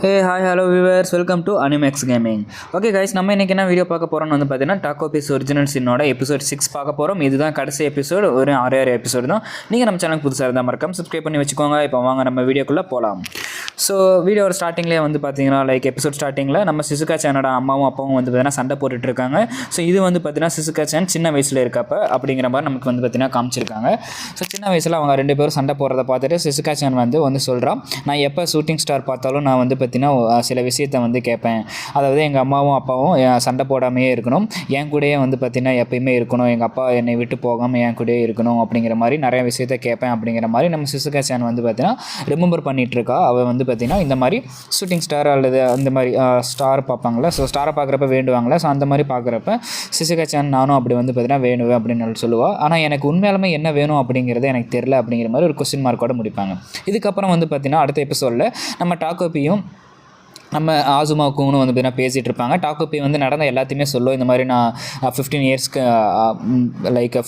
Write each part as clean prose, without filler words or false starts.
Hey hi hello viewers, welcome to Animax gaming. Okay guys, நம்ம இன்றைக்கி என்ன video பார்க்க போகிறோம்னு வந்து பார்த்தீங்கன்னா டாக்கோ பீஸ் ஒரிஜினல் சீனோட எபிசோட் 6 பார்க்க போகிறோம். இதுதான் கடைசி எபிசோடு, ஒரு 6 எபிசோடு தான். நீங்கள் நம்ம சேனல் புதுசாக இருந்தால் மறக்காம சப்ஸ்கிரைப் பண்ணி வச்சுக்கோங்க. இப்போ வாங்க நம்ம வீடியோக்குள்ளே போகலாம். ஸோ வீடியோட ஸ்டார்டிங்லேயே வந்து பார்த்தீங்கன்னா எபிசோட் ஸ்டார்டிங்கில் நம்ம சிசுகா சேனோட அம்மாவும் அப்பாவும் வந்து பார்த்தீங்கன்னா சண்டை போட்டுட்ருக்காங்க. ஸோ இது வந்து பார்த்தீங்கன்னா சிசுகா சேன் சின்ன வயசில் இருக்கப்போ அப்படிங்கிற மாதிரி நமக்கு வந்து பார்த்தீங்கன்னா காமிச்சிருக்காங்க. ஸோ சின்ன வயசில் அவங்க 2 பேரும் சண்டை போடுறத பார்த்துட்டு சிசுகா சேன் வந்து சொல்கிறான், நான் எப்போ ஷூட்டிங் ஸ்டார் பார்த்தாலும் நான் வந்து பார்த்தீங்கன்னா சில விஷயத்தை வந்து கேட்பேன். அதாவது எங்கள் அம்மாவும் அப்பாவும் சண்டை போடாமையே இருக்கணும், என் கூடயே வந்து பார்த்தீங்கன்னா எப்பயுமே இருக்கணும், எங்கள் அப்பா என்னை விட்டு போகாமல் என் கூடயே இருக்கணும் அப்படிங்கிற மாதிரி நிறைய விஷயத்தை கேட்பேன் அப்படிங்கிற மாதிரி நம்ம சிசுகா சேன் வந்து பார்த்தீங்கன்னா ரிமெம்பர் பண்ணிகிட்ருக்கா. அவள் வந்து பார்த்தீங்கன்னா இந்த மாதிரி ஷூட்டிங் ஸ்டார் அல்லது அந்த மாதிரி ஸ்டார் பார்ப்பாங்களா, ஸோ ஸ்டாரை பார்க்குறப்ப வேண்டுவாங்களா, ஸோ அந்த மாதிரி பார்க்குறப்ப சிசுகா சேன் நானும் அப்படி வந்து பார்த்தீங்கன்னா வேணுவேன் அப்படின்னு சொல்லுவாள். ஆனால் எனக்கு உண்மையாலுமே என்ன வேணும் அப்படிங்கிறது எனக்கு தெரில அப்படிங்கிற மாதிரி ஒரு கொஸ்டின் மார்க்கோடு முடிப்பாங்க. இதுக்கப்புறம் வந்து பார்த்தீங்கன்னா அடுத்த எபிசோடில் நம்ம டாக்கோப்பியும் நம்ம ஆசுமாவுக்கும் வந்து பார்த்தீங்கன்னா பேசிகிட்டு இருப்பாங்க. டாக்கோப்பி வந்து நடந்த எல்லாத்தையுமே சொல்லும். இந்த மாதிரி நான் 15 இயர்ஸ்க்கு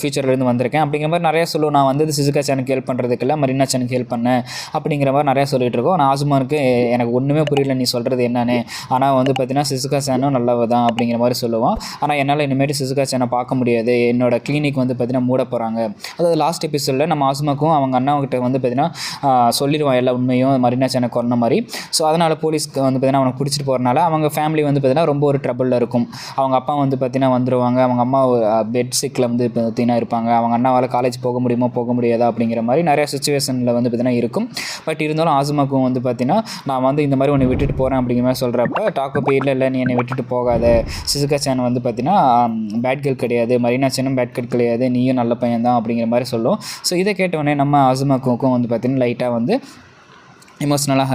ஃபியூச்சர்லேருந்து வந்திருக்கேன் அப்படிங்கிற மாதிரி நிறையா சொல்லுவோம். நான் வந்து சிசுகா சேனுக்கு ஹெல்ப் பண்ணுறதுக்கு இல்லை, மரீனா சேனுக்கு ஹெல்ப் பண்ணேன் அப்படிங்கிற மாதிரி நிறையா சொல்லிகிட்டு இருக்கோம். ஆனால் ஆசுமானுக்கு எனக்கு ஒன்றுமே புரியல நீ சொல்கிறது என்னன்னு, ஆனால் வந்து பார்த்தீங்கன்னா சிசுகா சேனும் நல்லவ தான் அப்படிங்கிற மாதிரி சொல்லுவான். ஆனால் என்னால் இனிமேட்டு சிசுகா சேனை பார்க்க முடியாது, என்னோட கிளினிக் வந்து பார்த்தீங்கன்னா மூட போகிறாங்க. அதாவது லாஸ்ட் எபிசோடில் நம்ம ஆசுமாக்கும் அவங்க அண்ணாவுக்கிட்ட வந்து பார்த்தீங்கன்னா சொல்லிடுவான் எல்லா உண்மையும் மரீனா சேனை கொன்ன மாதிரி. ஸோ அதனால் போலீஸ்க்கு வந்து பார்த்தீங்கன்னா அவனை பிடிச்சிட்டு போகிறனால அவங்க ஃபேமிலி வந்து பார்த்தீங்கன்னா ரொம்ப ஒரு ட்ரபிளில் இருக்கும். அவங்க அப்பா வந்து பார்த்தீங்கன்னா வந்துடுவாங்க, அவங்க அம்மா பெட் சிக்கில் வந்து பார்த்தீங்கன்னா இருப்பாங்க, அவங்க அண்ணாவால் காலேஜ் போக முடியுமா போக முடியாதா அப்படிங்கிற மாதிரி நிறைய சுச்சுவேஷனில் வந்து பார்த்தீங்கன்னா இருக்கும். பட் இருந்தாலும் ஆசுமாக்கும் வந்து பார்த்தீங்கன்னா நான் வந்து இந்த மாதிரி உன்னை விட்டுட்டு போகிறேன் அப்படிங்கிற மாதிரி சொல்கிறப்ப டாக்கோப்பி இல்லை நீ என்னை விட்டுட்டு போகாத, சிசுகா சேன் வந்து பார்த்தீங்கன்னா பேட் கேர்ள் கிடையாது, மரீனா சேனும் பேட் கேர்ள் கிடையாது, நீயும் நல்ல பையன் தான் அப்படிங்கிற மாதிரி சொல்லும். ஸோ இதை கேட்டவுடனே நம்ம ஆசுமாக்கும் வந்து பார்த்தீங்கன்னா லைட்டாக வந்து எமோஷ்னலாக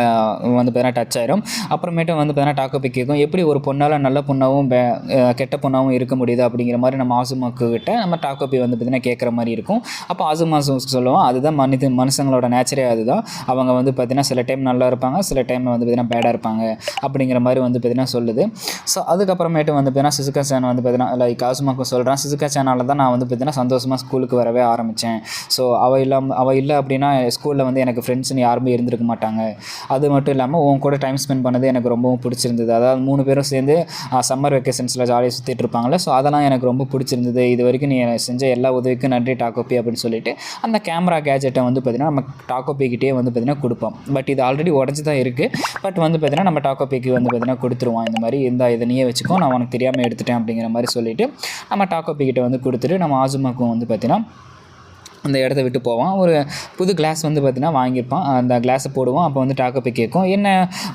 வந்து பார்த்தீங்கன்னா டச் ஆயிரும். அப்புறமேட்டு வந்து பார்த்தீங்கன்னா டாக்கோப்பி கேட்கும், எப்படி ஒரு பொண்ணால் நல்ல பொண்ணாகவும் கெட்ட பொண்ணாகவும் இருக்க முடியுது அப்படிங்கிற மாதிரி நம்ம ஆசுமாக்கு கிட்ட நம்ம டாக்கோப்பி வந்து பார்த்தீங்கன்னா கேட்குற மாதிரி இருக்கும். அப்போ ஆசுமாசு சொல்லுவோம், அதுதான் மனுஷங்களோட நேச்சரே அதுதான், அவங்க வந்து பார்த்தீங்கன்னா சில டைம் நல்லா இருப்பாங்க, சில டைம் வந்து பார்த்தீங்கன்னா பேடாக இருப்பாங்க அப்படிங்கிற மாதிரி வந்து பார்த்தீங்கன்னா சொல்லுது. ஸோ அதுக்கப்புறமேட்டு வந்து பார்த்தீங்கன்னா சிசுகா சேன் வந்து பார்த்தீங்கன்னா ஆசுமாக்கு சொல்கிறான், சிசுகா சேனால் தான் நான் வந்து பார்த்தீங்கன்னா சந்தோஷமாக ஸ்கூலுக்கு வரவே ஆரம்பித்தேன். ஸோ அவள் இல்லை அப்படின்னா ஸ்கூலில் வந்து எனக்கு ஃப்ரெண்ட்ஸ்னு யாருமே இருந்திருக்க மாட்டாங்க. அது மட்டும் இல்லாமல் உன் கூட டைம் ஸ்பெண்ட் பண்ணது எனக்கு ரொம்பவும் பிடிச்சிருந்தது. அதாவது 3 பேரும் சேர்ந்து சம்மர் வெக்கேஷன்ஸில் ஜாலியாக சுற்றிட்டு இருப்பாங்களே, ஸோ அதெல்லாம் எனக்கு ரொம்ப பிடிச்சிருந்தது. இது வரைக்கும் நீ செஞ்ச எல்லா உதவிக்கும் நன்றி டாக்கோப்பி அப்படின்னு சொல்லிட்டு அந்த கேமரா கேஜெட்டை வந்து பார்த்திங்கன்னா நம்ம டாக்கோப்பிக்கிட்டே வந்து பார்த்திங்கன்னா கொடுப்போம். பட் இது ஆல்ரெடி உடஞ்சி தான் இருக்குது. பட் வந்து பார்த்திங்கன்னா நம்ம டாக்கோப்பிக்கு வந்து பார்த்திங்கன்னா கொடுத்துருவான், இந்த மாதிரி இதை நீயே வச்சுக்கோ, நான் உனக்கு தெரியாமல் எடுத்துட்டேன் அப்படிங்கிற மாதிரி சொல்லிவிட்டு நம்ம டாக்கோப்பிக்கிட்ட வந்து கொடுத்துட்டு நம்ம ஆசுமாக்கும் வந்து பார்த்திங்கன்னா அந்த இடத்த விட்டு போவான். ஒரு புது கிளாஸ் வந்து பார்த்திங்கன்னா வாங்கியிருப்பான், அந்த கிளாஸை போடுவான். அப்போ வந்து டாக்கோப்பி கேட்கும், என்ன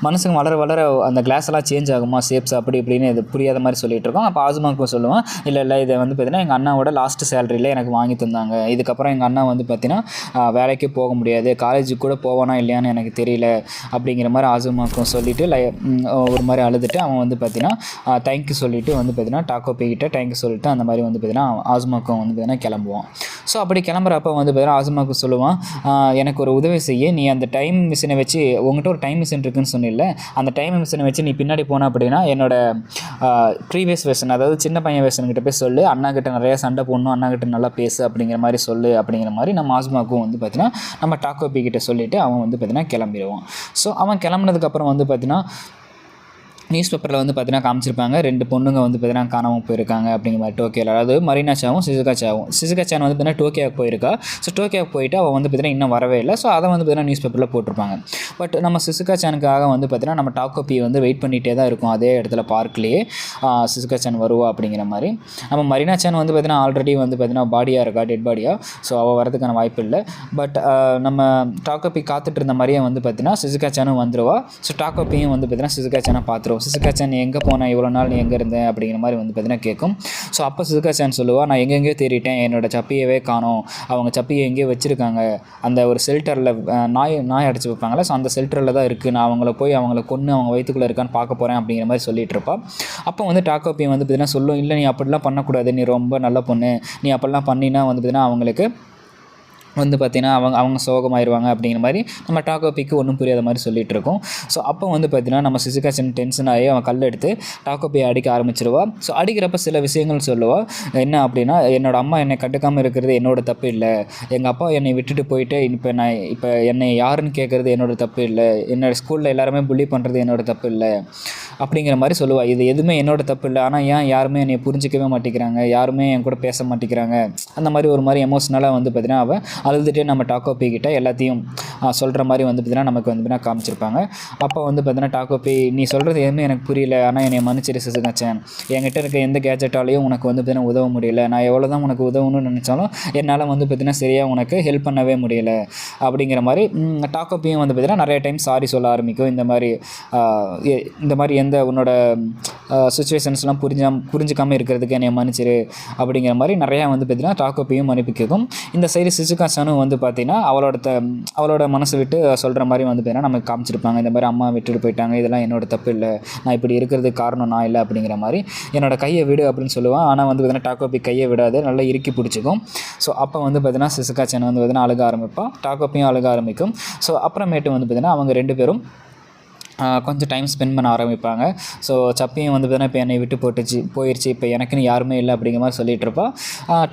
மனுஷங்க வளர வளர அந்த கிளாஸ் எல்லாம் சேஞ்ச் ஆகுமா ஷேப்ஸ் அப்படி இப்படின்னு இது புரியாத மாதிரி சொல்லிகிட்டு இருக்கோம். அப்போ ஆசுமாக்கு சொல்லுவான், இல்லை இதை வந்து பார்த்திங்கன்னா எங்கள் அண்ணாவோட லாஸ்ட் சேலரியில் எனக்கு வாங்கி தந்தாங்க, இதுக்கப்புறம் எங்கள் அண்ணா வந்து பார்த்திங்கன்னா வேலைக்கு போக முடியாது, காலேஜுக்கு கூட போவானா இல்லையான்னு எனக்கு தெரியல அப்படிங்கிற மாதிரி ஆசுமாக்கும் சொல்லிவிட்டு ஒரு மாதிரி அழுதுட்டு அவன் வந்து பார்த்திங்கன்னா தேங்க்யூ சொல்லிவிட்டு வந்து பார்த்திங்கன்னா டாக்கோப்பி கிட்ட தேங்க்யூ சொல்லிவிட்டு அந்த மாதிரி வந்து பார்த்திங்கன்னா ஆசுமாக்கும் வந்து பார்த்திங்கன்னா கிளம்புவான். ஸோ அப்படி கிளம்புறப்ப வந்து பார்த்தீங்கன்னா ஆசுமாக்கு சொல்லுவான், எனக்கு ஒரு உதவி செய்ய, நீ அந்த டைம் மிஷினை வச்சு, உங்கள்கிட்ட ஒரு டைம் மிஷின் இருக்குன்னு சொன்னில்ல, அந்த டைம் மிஷினை வச்சு நீ பின்னாடி போன அப்படின்னா என்னோட ப்ரீவியஸ் வெர்ஷன், அதாவது சின்ன பையன் வெர்ஷன்கிட்ட போய் சொல்லு, அண்ணா கிட்ட நிறையா சண்டை போடணும், அண்ணா கிட்ட நல்லா பேசு அப்படிங்கிற மாதிரி சொல்லு அப்படிங்கிற மாதிரி நம்ம ஆசுமாக்கும் வந்து பார்த்தீங்கன்னா நம்ம டாக்கோப்பி கிட்ட சொல்லிவிட்டு அவன் வந்து பார்த்தீங்கன்னா கிளம்பிடுவான். ஸோ அவன் கிளம்புனதுக்கப்புறம் வந்து பார்த்தீங்கன்னா நியூஸ் பேப்பரில் வந்து பார்த்தீங்கன்னா காமிச்சிருப்பாங்க, 2 பொண்ணுங்க வந்து பார்த்தீங்கன்னா காணாமல் போயிருக்காங்க அப்படிங்கிற மாதிரி டோக்கியோவில். அதாவது மரீனா சாவும் சிசுகா சேன் வந்து பார்த்தீங்கன்னா டோக்கியோவுக்கு போயிருக்கா. ஸோ டோக்கியோவுக்கு போயிட்டு அவள் வந்து பார்த்தீங்கன்னா இன்னும் வரவே இல்லை. ஸோ அதை வந்து பார்த்தீங்கன்னா நியூஸ் பேப்பரில் போட்டிருப்பாங்க. பட் நம்ம சிசுகா சேனுக்காக வந்து பார்த்தீங்கன்னா நம்ம டாக்கோப்பி வந்து வெயிட் பண்ணிகிட்டே தான் இருக்கும் அதே இடத்துல பார்க்லேயே, சிசுகா சேன் வருவா அப்படிங்கிற மாதிரி. நம்ம மரீனா சேன் வந்து பார்த்தீங்கன்னா ஆல்ரெடி வந்து பார்த்தீங்கன்னா பாடியாக இருக்கா, டெட் பாடியாக, ஸோ அவள் வரதுக்கான வாய்ப்பு இல்லை. பட் நம்ம டாக்கோப்பி காத்துட்டு இருந்த மாதிரியே வந்து பார்த்தீங்கன்னா சிசுகா சேனும் வந்துடுவா. ஸோ டாக்கோப்பியும் வந்து பார்த்தீங்கன்னா சிசுகா சேனை பார்த்துருவோம். சிசுகா சேன் எங்கே போனேன், இவ்வளோ நாள் நீ எங்கே இருந்தேன் அப்படிங்கிற மாதிரி வந்து பார்த்தீங்கன்னா கேட்கும். ஸோ அப்போ சிசுகா சேன் சொல்லுவாள், நான் எங்கெங்கேயோ தேடிட்டேன், என்னோடய சப்பியவே காணோம், அவங்க சப்பியை எங்கேயோ வச்சுருக்காங்க, அந்த ஒரு ஷெல்டரில் நாய் அடைச்சி வைப்பாங்களே, ஸோ அந்த ஷெல்டரில் தான் இருக்குது, நான் அவங்கள கொன்று அவங்க வயிற்றுக்குள்ளே இருக்கான்னு பார்க்க போகிறேன் அப்படிங்கிற மாதிரி சொல்லிட்டு இருப்பாள். அப்போ வந்து டாக்கோப்பி வந்து பார்த்தீங்கன்னா சொல்லும், இல்லை நீ அப்படிலாம் பண்ணக்கூடாது, நீ ரொம்ப நல்ல பொண்ணு, நீ அப்படிலாம் பண்ணினா வந்து பார்த்தீங்கன்னா அவங்களுக்கு வந்து பார்த்திங்கன்னா அவங்க சோகமாயிருவாங்க அப்படிங்கிற மாதிரி நம்ம டாக்கோபிக்கு ஒன்றும் புரியாத மாதிரி சொல்லிகிட்டு இருக்கோம். ஸோ அப்போ வந்து பார்த்திங்கன்னா நம்ம சிசுகாச்சன் டென்ஷன் ஆகி அவன் கல் எடுத்து டாக்கோபியை அடிக்க ஆரம்பிச்சிருவா. ஸோ அடிக்கிறப்ப சில விஷயங்கள் சொல்லுவாள். என்ன அப்படின்னா, என்னோடய அம்மா என்னை கண்டுக்காமல் இருக்கிறது என்னோட தப்பு இல்லை, எங்கள் அப்பா என்னை விட்டுட்டு போயிட்டு இப்போ என்னை யாருன்னு கேட்குறது என்னோட தப்பு இல்லை, என்னோடய ஸ்கூலில் எல்லாருமே புள்ளி பண்ணுறது என்னோட தப்பு இல்லை அப்படிங்கிற மாதிரி சொல்லுவாள். இது எதுவுமே என்னோட தப்பு இல்லை, ஆனால் ஏன் யாருமே என்னை புரிஞ்சிக்கவே மாட்டேங்கிறாங்க, யாருமே என் கூட பேச மாட்டேங்கிறாங்க, அந்த மாதிரி ஒரு மாதிரி எமோஷ்னலாக வந்து பார்த்திங்கன்னா அவள் அழுதுகிட்டே நம்ம டாக்கோபி கிட்ட எல்லாத்தையும் சொல்கிற மாதிரி வந்து பார்த்திங்கன்னா நமக்கு வந்து பார்த்திங்கன்னா காமிச்சிருப்பாங்க. அப்போ வந்து பார்த்திங்கன்னா டாக்கோபி, நீ சொல்கிறது எதுவுமே எனக்கு புரியல, ஆனால் என்னை மன்னிச்சிரு சிசுகாச்சன், என்கிட்ட இருக்க எந்த கேஜெட்டாலையும் உனக்கு வந்து பார்த்திங்கன்னா உதவ முடியல, நான் எவ்வளோ தான் உனக்கு உதவணும்னு நினச்சாலும் என்னால் வந்து பார்த்திங்கன்னா சரியாக உனக்கு ஹெல்ப் பண்ணவே முடியல அப்படிங்கிற மாதிரி டாக்கோப்பியும் வந்து பார்த்திங்கன்னா நிறைய டைம் சாரி சொல்ல ஆரம்பிக்கும். இந்த மாதிரி எந்த உன்னோட சுச்சுவேஷன்ஸ்லாம் புரிஞ்சிக்காமல் இருக்கிறதுக்கு என்னை மன்னிச்சிரு அப்படிங்கிற மாதிரி நிறையா வந்து பார்த்திங்கன்னா டாக்கோப்பியும் மன்னிப்பு கேட்கும். இந்த சைடு சிசுகாச்சனும் வந்து பார்த்திங்கன்னா அவளோட மனசு விட்டு சொல்கிற மாதிரி வந்து பார்த்திங்கன்னா நமக்கு காமிச்சிருப்பாங்க. இந்த மாதிரி அம்மா விட்டுட்டு போயிட்டாங்க, இதெல்லாம் என்னோட தப்பு இல்லை, நான் இப்படி இருக்கிறதுக்கு காரணம் நான் இல்லை அப்படிங்கிற மாதிரி, என்னோட கையை விடு அப்படின்னு சொல்லுவான். ஆனால் வந்து பார்த்திங்கன்னா டாக்கோப்பி கையை விடாது, நல்லா இறுக்கி பிடிச்சிக்கும். ஸோ அப்போ வந்து பார்த்திங்கன்னா சிசுகாச்சன் வந்து பார்த்திங்கன்னா அழுக ஆரம்பிப்பான், டாக்கோப்பியும் அழுக ஆரம்பிக்கும். ஸோ அப்புறமேட்டு வந்து பார்த்திங்கன்னா அவங்க 2 பேரும் கொஞ்சம் டைம் ஸ்பெண்ட் பண்ண ஆரம்பிப்பாங்க. ஸோ சப்பியும் வந்து பார்த்தீங்கன்னா இப்போ என்னை விட்டு போயிடுச்சு, இப்போ எனக்குன்னு யாருமே இல்லை அப்படிங்கிற மாதிரி சொல்லிகிட்டு இருப்பாள்.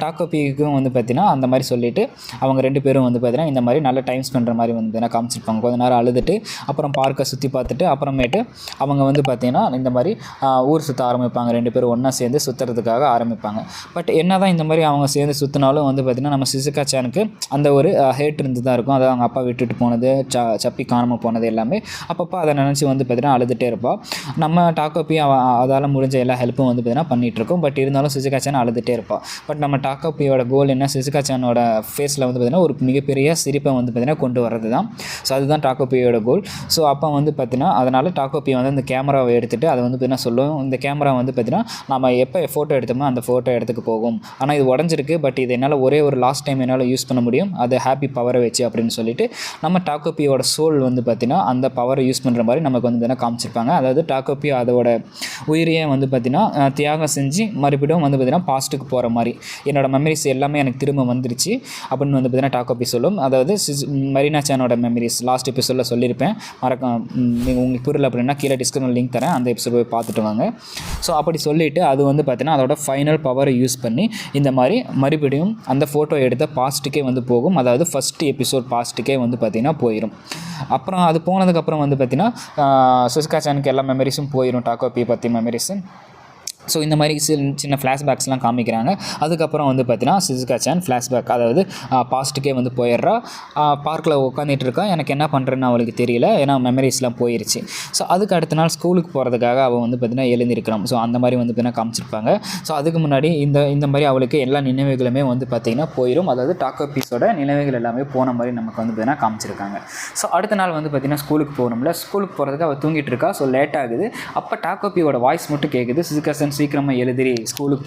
டாக்கோப்பிக்கும் வந்து பார்த்தீங்கன்னா அந்த மாதிரி சொல்லிவிட்டு அவங்க 2 பேரும் வந்து பார்த்தீங்கன்னா இந்த மாதிரி நல்ல டைம் ஸ்பெண்ட் பண்ணுற மாதிரி வந்து பார்த்தீங்கன்னா காமிச்சிருப்பாங்க. கொஞ்ச நேரம் அழுதுட்டு அப்புறம் பார்க்கை சுற்றி பார்த்துட்டு அப்புறமேட்டு அவங்க வந்து பார்த்திங்கன்னா இந்த மாதிரி ஊர் சுற்ற ஆரம்பிப்பாங்க. 2 பேரும் ஒன்றா சேர்ந்து சுற்றுறதுக்காக ஆரம்பிப்பாங்க. பட் என்ன தான் இந்த மாதிரி அவங்க சேர்ந்து சுற்றினாலும் வந்து பார்த்திங்கன்னா நம்ம சிசுகாச்சனுக்கு அந்த ஒரு ஹேட் இருந்து தான் இருக்கும். அதாவது அவங்க அப்பா விட்டுட்டு போனது, சப்பி காணாமல் போனது எல்லாமே அப்பப்போ அதை நினச்சி வந்து பார்த்திங்கன்னா அழுதுகிட்டே இருப்பாள். நம்ம டாக்கோப்பி அதால் முடிஞ்ச எல்லா ஹெல்ப்பும் வந்து பார்த்திங்கன்னா பண்ணிகிட்ருக்கோம். பட் இருந்தாலும் சிசுகாச்சன் அழுதுகிட்டே இருப்பாள். பட் நம்ம டாக்கோப்பியோட கோல் என்ன, சிசுகாச்சனோட ஃபேஸில் வந்து பார்த்திங்கன்னா ஒரு மிகப்பெரிய சிரிப்பை வந்து பார்த்திங்கன்னா கொண்டு வர்றது தான். ஸோ அதுதான் டாக்கோப்பியோட கோல். ஸோ அப்போ வந்து பார்த்திங்கன்னா அதனால் டாக்கோப்பி வந்து அந்த கேமராவை எடுத்துகிட்டு அதை வந்து பார்த்திங்கன்னா சொல்லுவோம், இந்த கேமரா வந்து பார்த்திங்கன்னா நம்ம எப்போ ஃபோட்டோ எடுத்தோமோ அந்த ஃபோட்டோ இடத்துக்கு போகும், ஆனால் இது உடஞ்சிருக்கு, பட் இது என்னால் ஒரே ஒரு லாஸ்ட் டைம் என்னால் யூஸ் பண்ண முடியும், அது ஹாப்பி பவரை வச்சு அப்படின்னு சொல்லிட்டு நம்ம டாக்கோப்பியோட சோல் வந்து பார்த்திங்கன்னா அந்த பவரை யூஸ் பண்ணுற மாதிரி நமக்கு வந்து பார்த்திங்கன்னா காமிச்சிருப்பாங்க. அதாவது டாக்கோப்பி அதோட உயிரையே வந்து பார்த்திங்கன்னா தியாகம் செஞ்சு மறுபடியும் வந்து பார்த்திங்கன்னா பாஸ்ட்டுக்கு போகிற மாதிரி, என்னோடய மெமரிஸ் எல்லாமே எனக்கு திரும்ப வந்துருச்சு அப்படின்னு வந்து பார்த்திங்கன்னா டாக்கோப்பி சொல்லும். அதாவது மரீனா சானோட மெமரிஸ் லாஸ்ட் எபிசோடில் சொல்லியிருப்பேன், நீங்கள் உங்களுக்கு புரியல அப்படின்னா கீழே டிஸ்கிரிப்ஷனில் லிங்க் தரேன், அந்த எபிசோட் போய் பார்த்துட்டு வாங்க. ஸோ அப்படி சொல்லிவிட்டு அது வந்து பார்த்திங்கன்னா அதோட ஃபைனல் பவரை யூஸ் பண்ணி இந்த மாதிரி மறுபடியும் அந்த ஃபோட்டோ எடுத்த பாஸ்ட்டுக்கே வந்து போகும். அதாவது ஃபஸ்ட்டு எபிசோட் பாஸ்ட்டுக்கே வந்து பார்த்திங்கன்னா போயிடும். அப்புறம் அது போனதுக்கப்புறம் வந்து பார்த்திங்கன்னா சிசுகாச்சனுக்கு எல்லா மெமரிஸும் போயிடும், டாக்கோப்பி பற்றி மெமரிஸு. ஸோ இந்த மாதிரி சின்ன ஃப்ளாஷ்பேக்ஸ்லாம் காமிக்கிறாங்க. அதுக்கப்புறம் வந்து பார்த்தீங்கன்னா சிசுகாச்சன் ஃப்ளாஷ்பேக், அதாவது பாஸ்ட்டுக்கே வந்து போயிடுறா. பார்க்கில் உட்காந்துட்டு இருக்கா, எனக்கு என்ன பண்ணுறேன்னு அவளுக்கு தெரியல, ஏன்னா மெமரிஸ்லாம் போயிடுச்சு. ஸோ அதுக்கு அடுத்த நாள் ஸ்கூலுக்கு போகிறதுக்காக அவள் வந்து பார்த்திங்கன்னா எழுந்திருக்கிறான். ஸோ அந்த மாதிரி வந்து பார்த்திங்கன்னா காமிச்சிருப்பாங்க. ஸோ அதுக்கு முன்னாடி இந்த மாதிரி அவளுக்கு எல்லா நினைவுகளுமே வந்து பார்த்திங்கன்னா போயிடும். அதாவது டாக்கோப்பீஸோட நினைவுகள் எல்லாமே போன மாதிரி நமக்கு வந்து பார்த்திங்கன்னா காமிச்சிருக்காங்க. ஸோ அடுத்த நாள் வந்து பார்த்திங்கன்னா ஸ்கூலுக்கு போகணும்ல, ஸ்கூலுக்கு போகிறதுக்கு அவள் தூங்கிட்டு இருக்கா. ஸோ லேட் ஆகுது. அப்போ டாக்கோப்பியோட வாய்ஸ் மட்டும் கேட்குது, சிசுகாச்சன் சீக்கிரமாக எழுதிரி, ஸ்கூலுக்கு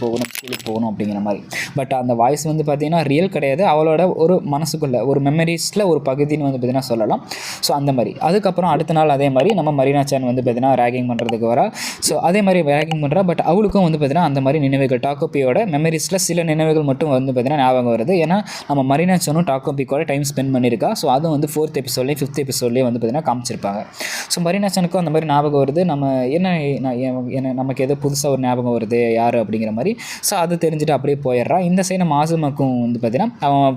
போகணும் அப்படிங்கிற மாதிரி. பட் அந்த வாய்ஸ் வந்து பார்த்திங்கன்னா ரியல் கிடையாது, அவளோட ஒரு மனசுக்குள்ளே ஒரு மெமரிஸில் ஒரு பகுதின்னு வந்து பார்த்திங்கன்னா சொல்லலாம். ஸோ அந்த மாதிரி அதுக்கப்புறம் அடுத்த நாள் அதே மாதிரி நம்ம மரீனா சான் வந்து பார்த்திங்கன்னா ரேகிங் பண்ணுறதுக்கு வரா. ஸோ அதே மாதிரி ரேகிங் பண்ணுறா. பட் அவளுக்கும் வந்து பார்த்திங்கன்னா அந்த மாதிரி நினைவுகள், டாக்கோப்பியோட மெமரிஸில் சில நினைவுகள் மட்டும் வந்து பார்த்திங்கன்னா ஞாபகம் வருது. ஏன்னா நம்ம மரீனா சானும் டாக்கோப்பியோட டைம் ஸ்பெண்ட் பண்ணியிருக்கா. ஸோ அதுவும் வந்து 4th எபிசோட்லேயும் 5th எபிசோட்லேயும் வந்து பார்த்திங்கன்னா காமிச்சிருப்பாங்க. ஸோ மரீனா சானுக்கும் அந்த மாதிரி ஞாபகம் வருது, நம்ம என்ன நமக்கு ஏதோ புதுசாக ஒரு ஞாபகம் வருது யார் அப்படிங்கிற மாதிரி. ஸோ அது தெரிஞ்சுட்டு அப்படியே போயிடுறான். இந்த சைடு நம்ம ஆசுமாக்கும் வந்து பார்த்திங்கன்னா அவன்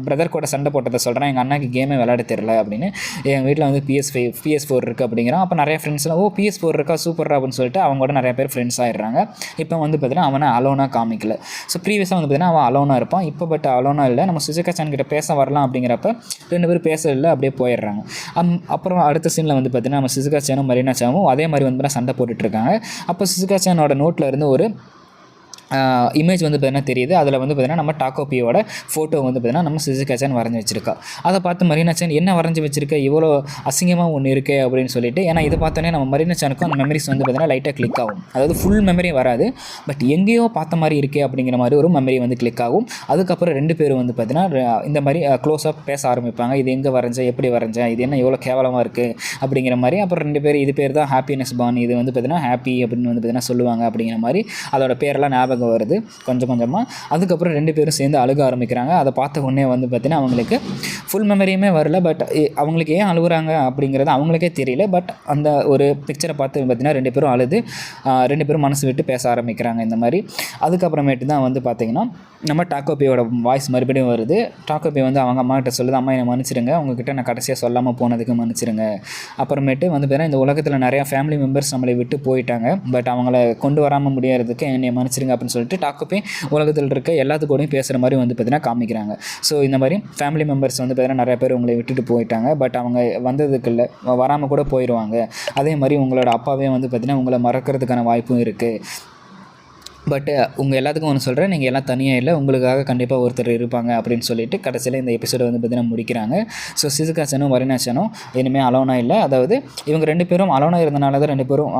பிரதர் கூட சண்டை போட்டதை சொல்கிறான், எங்கள் அண்ணாக்கு கேமே விளையாட தெரியல அப்படின்னு, எங்கள் வீட்டில் வந்து PS4 இருக்குது அப்படிங்கிறான். அப்போ நிறைய ஃப்ரெண்ட்ஸ்லாம் PS4 இருக்கா சூப்பராக அப்படின்னு சொல்லிட்டு அவங்க கூட நிறைய பேர் ஃப்ரெண்ட்ஸ் ஆகிடுறாங்க. இப்போ வந்து பார்த்திங்கன்னா அவனை அலோனாக காமிக்கல. ஸோ ப்ரீவியஸாக வந்து பார்த்திங்கன்னா அவன் அலோனாக இருப்பான், இப்போ பட் அலோனாக இல்லை. நம்ம சிசுகாச்சன் கிட்ட பேச வரலாம் அப்படிங்கிறப்ப 2 பேரும் பேசல, அப்படியே போயிடுறாங்க. அப்புறம் அடுத்த சீனில் வந்து பார்த்திங்கன்னா நம்ம சிசுகாச்சனும் மரீனா சானும் அதே மாதிரி வந்து சண்டை போட்டுட்ருக்காங்க. அப்போ சிசுகாச்சனோட நோட்டில் இருந்து ஒரு இமேஜ் வந்து பார்த்திங்கன்னா தெரியுது. அதில் வந்து பார்த்திங்கன்னா நம்ம டாக்கோப்பியோட ஃபோட்டோ வந்து பார்த்திங்கன்னா நம்ம சிசுகாச்சன் வரைஞ்சி வச்சிருக்கா. அதை பார்த்து மரீனா சான் என்ன வரைஞ்சி வச்சிருக்க, இவ்வளோ அசிங்கமாக ஒன்று இருக்கே அப்படின்னு சொல்லிட்டு, ஏன்னா இதை பார்த்தோன்னே நம்ம மரீனா சானுக்கும் அந்த மெமரிஸ் வந்து பார்த்திங்கன்னா லைட்டாக கிளிக் ஆகும். அதாவது ஃபுல் மெமரி வராது, பட் எங்கேயோ பார்த்த மாதிரி இருக்கே அப்படிங்கிற மாதிரி ஒரு மெமரி வந்து கிளிக் ஆகும். அதுக்கப்புறம் 2 பேரும் வந்து பார்த்திங்கன்னா இந்த மாதிரி க்ளோஸாக பேச ஆரம்பிப்பாங்க. இது எங்கே வரைஞ்சேன், எப்படி வரைஞ்சேன், இது என்ன எவ்வளோ கேவலமாக இருக்குது அப்படிங்கிற மாதிரி. அப்புறம் 2 பேர் இது பேர் தான் ஹாப்பினஸ் பான், இது வந்து பார்த்திங்கன்னா ஹாப்பி அப்படின்னு வந்து பார்த்திங்கன்னா சொல்லுவாங்க அப்படிங்கிற மாதிரி அதோட பேரெல்லாம் ஞாபகம் ஞாபகம் வருது கொஞ்சம் கொஞ்சமாக. அதுக்கப்புறம் 2 பேரும் சேர்ந்து அழுக ஆரம்பிக்கிறாங்க. அதை பார்த்த உடனே வந்து பார்த்திங்கன்னா அவங்களுக்கு ஃபுல் மெமரியுமே வரல. பட் அவங்களுக்கு ஏன் அழுகுறாங்க அப்படிங்கிறது அவங்களுக்கே தெரியல. பட் அந்த ஒரு பிக்சரை பார்த்து பார்த்திங்கன்னா 2 பேரும் அழுது 2 பேரும் மனசு விட்டு பேச ஆரம்பிக்கிறாங்க இந்த மாதிரி. அதுக்கப்புறமேட்டு தான் வந்து பார்த்திங்கன்னா நம்ம டாக்கோபியோட வாய்ஸ் மறுபடியும் வருது. டாக்கோபி வந்து அவங்க அம்மாக்கிட்ட சொல்லுது, அம்மா என்னை மன்னிச்சிடுங்க, உங்ககிட்ட நான் கடைசியாக சொல்லாமல் போனதுக்கு மன்னிச்சிடுங்க. அப்புறமேட்டு வந்து பார்த்தீங்கன்னா இந்த உலகத்தில் நிறையா ஃபேமிலி மெம்பர்ஸ் நம்மளை விட்டு போயிட்டாங்க, பட் அவங்கள கொண்டு வராமல் முடியறதுக்கு என்னை மன்னிச்சிடுங்க அப்படின்னு சொல்லிட்டு டாக்கோபி உலகத்தில் இருக்க எல்லாத்துக்கூடையும் பேசுகிற மாதிரி வந்து பார்த்தீங்கன்னா காமிக்கிறாங்க. ஸோ இந்த மாதிரி ஃபேமிலி மெம்பர்ஸ் வந்து பார்த்தீங்கன்னா நிறைய பேர் உங்களை விட்டுட்டு போயிட்டாங்க, பட் அவங்க வந்ததுக்கு இல்லை, வராமல் கூட போயிடுவாங்க. அதே மாதிரி உங்களோட அப்பாவே வந்து பார்த்தீங்கன்னா உங்களை மறக்கிறதுக்கான வாய்ப்பும் இருக்குது. பட் உங்கள் எல்லாத்துக்கும் ஒன்று சொல்கிறேன், நீங்கள் எல்லாம் தனியாக இல்லை, உங்களுக்காக கண்டிப்பாக ஒருத்தர் இருப்பாங்க அப்படின்னு சொல்லிட்டு கடைசியில் இந்த எபிசோடை வந்து பார்த்திங்கன்னா முடிக்கிறாங்க. ஸோ சிசுகாச்சனும் வரினாச்சனும் இனிமேல் அலோனாக இல்லை. அதாவது இவங்க 2 பேரும் அலோனாக இருந்தனால தான் 2 பேரும்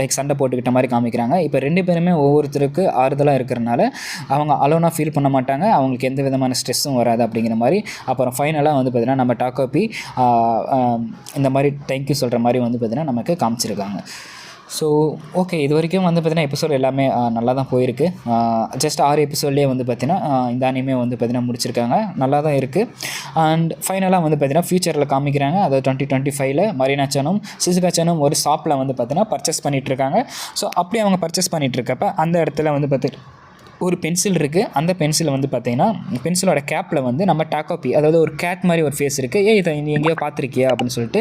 லைக் சண்டை போட்டுக்கிட்ட மாதிரி காமிக்கிறாங்க. இப்போ 2 பேருமே ஒவ்வொருத்தருக்கு ஆறுதலாக இருக்கிறனால அவங்க அலோனாக ஃபீல் பண்ண மாட்டாங்க, அவங்களுக்கு எந்த விதமான ஸ்ட்ரெஸ்ஸும் வராது அப்படிங்கிற மாதிரி. அப்புறம் ஃபைனலாக வந்து பார்த்திங்கன்னா நம்ம டாக்கோபி இந்த மாதிரி தேங்க்யூ சொல்கிற மாதிரி வந்து பார்த்திங்கன்னா நமக்கு காமிச்சிருக்காங்க. ஸோ ஓகே, இது வரைக்கும் வந்து பார்த்திங்கன்னா எபிசோட் எல்லாமே நல்லா தான் போயிருக்கு. ஜஸ்ட் 6 எபிசோட்லேயே வந்து பார்த்திங்கன்னா இந்த அனிமே வந்து பார்த்திங்கன்னா முடிச்சிருக்காங்க, நல்லா தான் இருக்குது. அண்ட் ஃபைனலாக வந்து பார்த்திங்கன்னா ஃப்யூச்சரில் காமிக்கிறாங்க. அதாவது 2025 மரினாச்சனும் சிசுகாச்சனும் ஒரு ஷாப்பில் வந்து பார்த்திங்கன்னா பர்ச்சேஸ் பண்ணிகிட்ருக்காங்க. ஸோ அப்படி அவங்க பர்ச்சேஸ் பண்ணிகிட்ருக்கப்ப அந்த இடத்துல வந்து பார்த்திங்கன்னா ஒரு பென்சில் இருக்குது. அந்த பென்சிலை வந்து பார்த்திங்கன்னா பென்சிலோட கேப்பில் வந்து நம்ம டாக்கோபி, அதாவது ஒரு கேட் மாதிரி ஒரு ஃபேஸ் இருக்குது. இதை நீ எங்கேயோ பார்த்துருக்கியா அப்படின்னு சொல்லிட்டு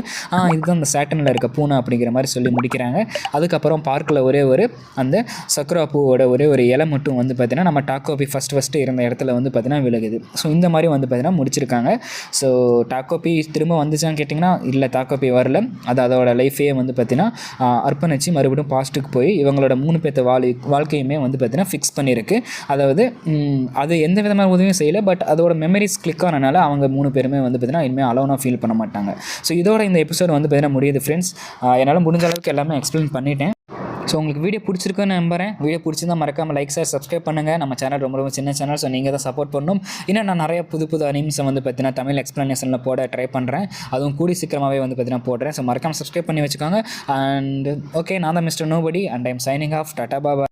இதுதான் அந்த சேட்டனில் இருக்க பூனை அப்படிங்கிற மாதிரி சொல்லி முடிக்கிறாங்க. அதுக்கப்புறம் பார்க்கில் ஒரே ஒரு அந்த சக்குரா பூவோட ஒரே ஒரு இலை மட்டும் வந்து பார்த்திங்கன்னா நம்ம டாக்கோபி ஃபஸ்ட்டு இருந்த இடத்துல வந்து பார்த்திங்கன்னா விலகுது. ஸோ இந்த மாதிரி வந்து பார்த்திங்கன்னா முடிச்சிருக்காங்க. ஸோ டாக்கோபி திரும்ப வந்துச்சான்னு கேட்டிங்கன்னா இல்லை, டாக்கோபி வரல. அது அதோட லைஃபே வந்து பார்த்திங்கன்னா அர்ப்பணிச்சு மறுபடியும் பாஸ்ட்டுக்கு போய் இவங்களோட 3 பேர்த்த வாழ்க்கையுமே வந்து பார்த்திங்கன்னா ஃபிக்ஸ் பண்ணியிருக்கு. அதாவது அது எந்த விதமான உதவியும் செய்யலை, பட் அதோட மெமரிஸ் கிளிக் ஆனனால அவங்க 3 பேருமே வந்து பார்த்திங்கன்னா இனிமேல் அலோனாக ஃபீல் பண்ண மாட்டாங்க. ஸோ இதோட இந்த எபிசோட் வந்து பார்த்திங்கன்னா முடியுது ஃப்ரெண்ட்ஸ். என்னால் முடிஞ்ச அளவுக்கு எல்லாமே எக்ஸ்பிளைன் பண்ணிட்டேன். ஸோ உங்களுக்கு வீடியோ பிடிச்சிருக்குன்னு நம்புறேன். வீடியோ பிடிச்சிருந்தால் மறக்காமல் லைக் ஷேர் சப்ஸ்கிரைப் பண்ணுங்கள். நம்ம சேனல் ரொம்ப ரொம்ப சின்ன சேனல், ஸோ நீங்கள் தான் சப்போர்ட் பண்ணணும். இன்னும் நான் நிறைய புது அனிம்ஸை வந்து பார்த்தீங்கன்னா தமிழ் எக்ஸ்ப்ளனேஷனில் போட ட்ரை பண்ணுறேன். அதுவும் கூடி சீக்கிரமாகவே வந்து பார்த்தீங்கன்னா போடுறேன். ஸோ மறக்காமல் சப்ஸ்கிரைப் பண்ணி வச்சுக்கோங்க. அண்ட் ஓகே, நான் தான் mister nobody and I am signing off. Tata bye.